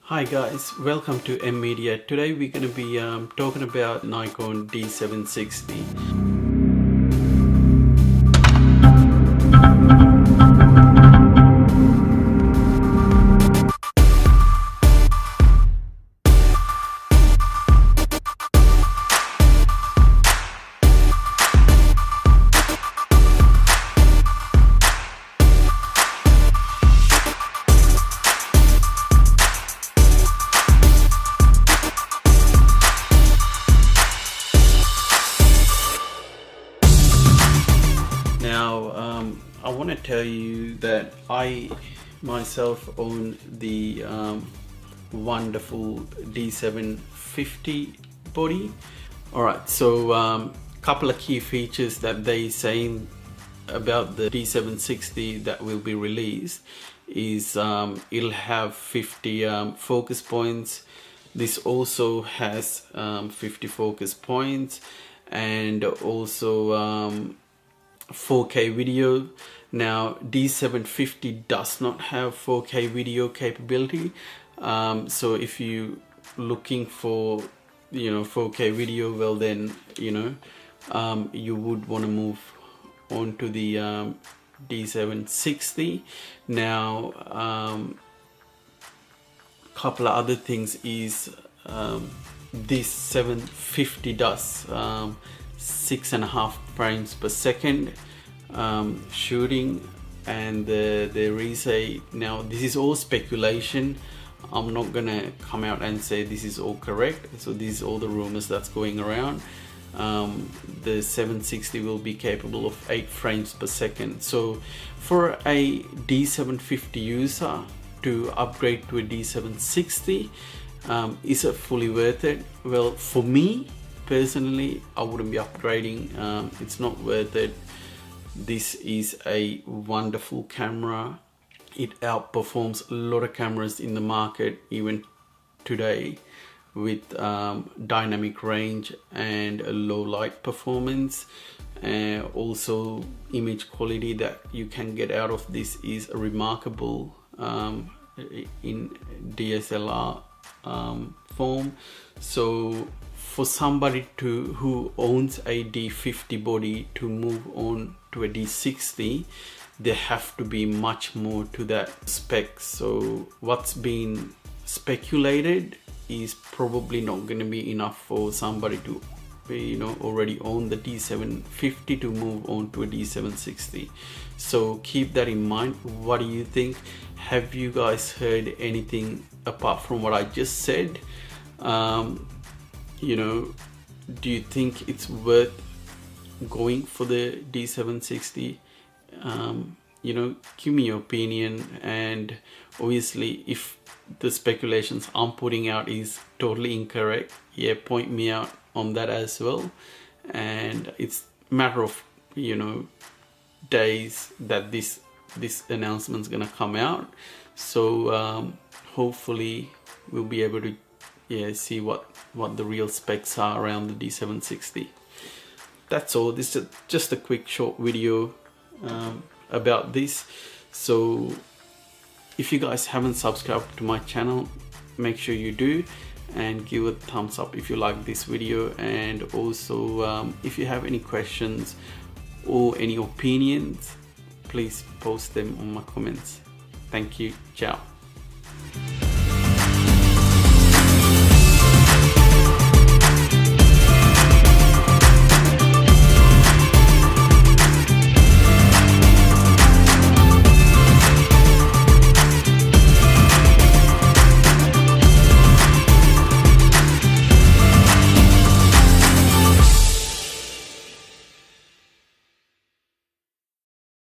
Hi guys, welcome to M Media. Today we're going to be talking about Nikon D760. Now, I want to tell you that I myself own the wonderful D750 body. Alright, so couple of key features that they saying about the D760 that will be released is it'll have 50 focus points. This also has 50 focus points, and also 4K video. Now D750 does not have 4K video capability, so if you looking for 4K video, well then you would want to move on to the D760. Now couple of other things is this 750 does 6.5 frames per second shooting, and there is a, now this is all speculation. I'm not gonna come out and say this is all correct, so these are all the rumors that's going around. The 760 will be capable of 8 frames per second, so for a D750 user to upgrade to a D760, is it fully worth it? Well, for me personally, I wouldn't be upgrading. It's not worth it. This is a wonderful camera. It outperforms a lot of cameras in the market even today, with dynamic range and a low light performance. Also image quality that you can get out of this is remarkable in DSLR form. So for somebody who owns a D50 body to move on to a D60, there have to be much more to that spec. So what's been speculated is probably not going to be enough for somebody to already own the D750 to move on to a D760. So keep that in mind. What do you think? Have you guys heard anything apart from what I just said? Do you think it's worth going for the D760? Give me your opinion, and obviously if the speculations I'm putting out is totally incorrect, point me out on that as well. And it's a matter of days that this announcement's gonna come out, so hopefully we'll be able to see what the real specs are around the D760. That's all. This is just a quick short video about this. So if you guys haven't subscribed to my channel, make sure you do, and give a thumbs up if you like this video. And also if you have any questions or any opinions, please post them on my comments. Thank you. Ciao.